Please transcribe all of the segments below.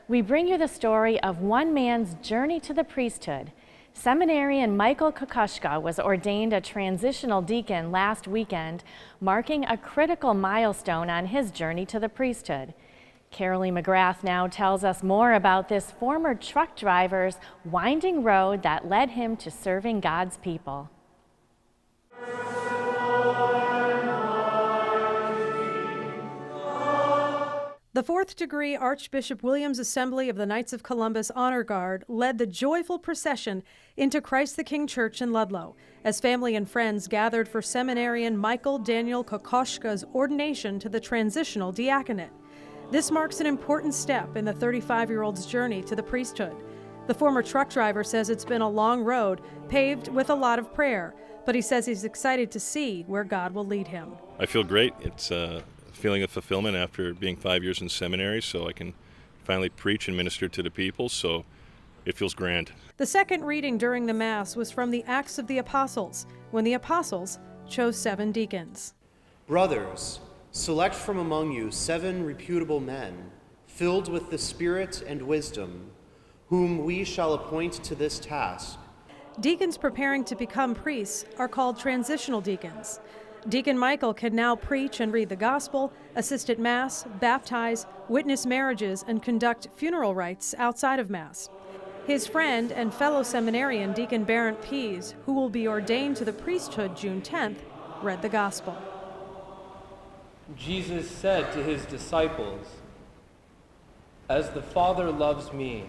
we bring you the story of one man's journey to the priesthood. Seminarian Michael Kokoszka was ordained a transitional deacon last weekend, marking a critical milestone on his journey to the priesthood. CAROLEE McGrath now tells us more about this former truck driver's winding road that led him to serving God's people. The 4th degree Archbishop Williams Assembly of the Knights of Columbus Honor Guard led the joyful procession into Christ the King Church in Ludlow as family and friends gathered for seminarian Michael Daniel Kokoszka's ordination to the transitional diaconate. This marks an important step in the 35-year-old's journey to the priesthood. The former truck driver says it's been a long road, paved with a lot of prayer, but he says he's excited to see where God will lead him. I feel great. It's a feeling of fulfillment after being 5 years in seminary, so I can finally preach and minister to the people, so it feels grand. The second reading during the Mass was from the Acts of the Apostles, when the apostles chose 7 deacons. Brothers, select from among you 7 reputable men, filled with the Spirit and wisdom, whom we shall appoint to this task. Deacons preparing to become priests are called transitional deacons. Deacon Michael can now preach and read the gospel, assist at Mass, baptize, witness marriages, and conduct funeral rites outside of Mass. His friend and fellow seminarian, Deacon Barrett Pease, who will be ordained to the priesthood June 10th, read the gospel. Jesus said to his disciples, "As the Father loves me,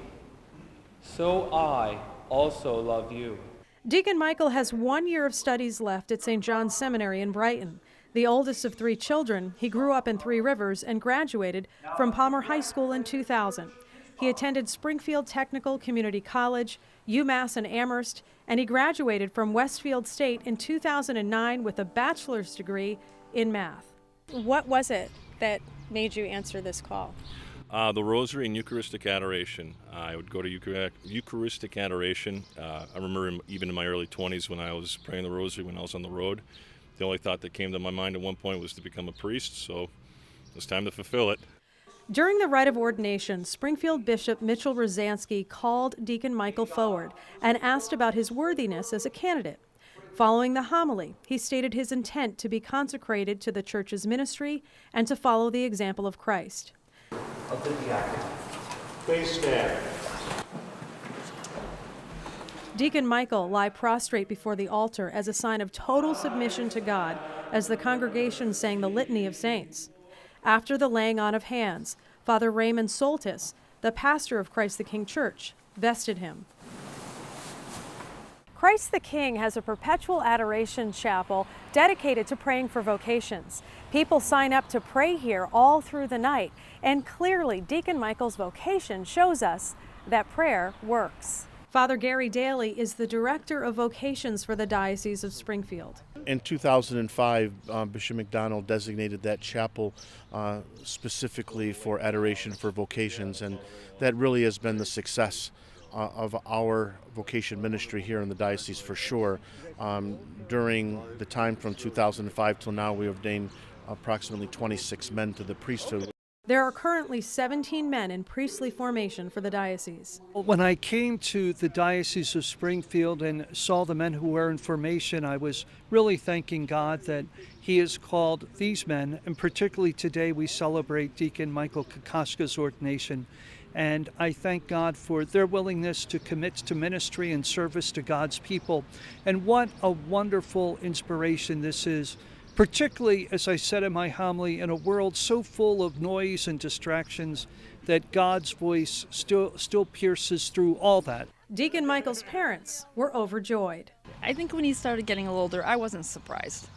so I also love you." Deacon Michael has 1 year of studies left at St. John's Seminary in Brighton. The oldest of 3 children, he grew up in Three Rivers and graduated from Palmer High School in 2000. He attended Springfield Technical Community College, UMass and Amherst, and he graduated from Westfield State in 2009 with a bachelor's degree in math. What was it that made you answer this call? The Rosary and Eucharistic Adoration. I would go to Eucharistic Adoration. I remember even in my early 20s when I was praying the Rosary when I was on the road. The only thought that came to my mind at one point was to become a priest, so it's time to fulfill it. During the rite of ordination, Springfield Bishop Mitchell Rosansky called Deacon Michael forward and asked about his worthiness as a candidate. Following the homily, he stated his intent to be consecrated to the church's ministry and to follow the example of Christ. Of the diaconate. Please stand. Deacon Michael lie prostrate before the altar as a sign of total submission to God as the congregation sang the Litany of Saints. After the laying on of hands, Father Raymond Soltis, the pastor of Christ the King Church, vested him. Christ the King has a perpetual adoration chapel dedicated to praying for vocations. People sign up to pray here all through the night, and clearly Deacon Michael's vocation shows us that prayer works. Father Gary Daly is the Director of Vocations for the Diocese of Springfield. In 2005, Bishop McDonald designated that chapel specifically for adoration for vocations, and that really has been the success of our vocation ministry here in the diocese for sure. During the time from 2005 till now, we ordained approximately 26 men to the priesthood. There are currently 17 men in priestly formation for the diocese. When I came to the Diocese of Springfield and saw the men who were in formation, I was really thanking God that He has called these men, and particularly today we celebrate Deacon Michael Kokoszka's ordination. And I thank God for their willingness to commit to ministry and service to God's people. And what a wonderful inspiration this is, particularly, as I said in my homily, in a world so full of noise and distractions, that God's voice still pierces through all that. Deacon Michael's parents were overjoyed. I think when he started getting a little older, I wasn't surprised.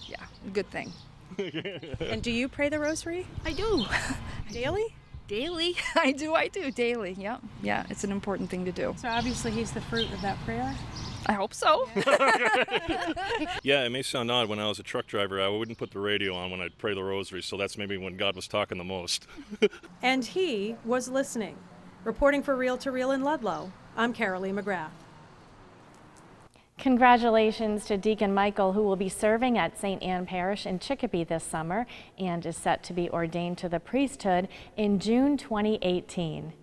Yeah, good thing. And do you pray the rosary? I do. Daily? Daily. I do daily. Yeah, it's an important thing to do. So obviously he's the fruit of that prayer? I hope so. Yeah, it may sound odd. When I was a truck driver, I wouldn't put the radio on when I'd pray the rosary, so that's maybe when God was talking the most. And he was listening. Reporting for Reel to Reel in Ludlow, I'm CAROLEE McGrath. Congratulations to Deacon Michael, who will be serving at St. Anne Parish in Chicopee this summer and is set to be ordained to the priesthood in June 2018.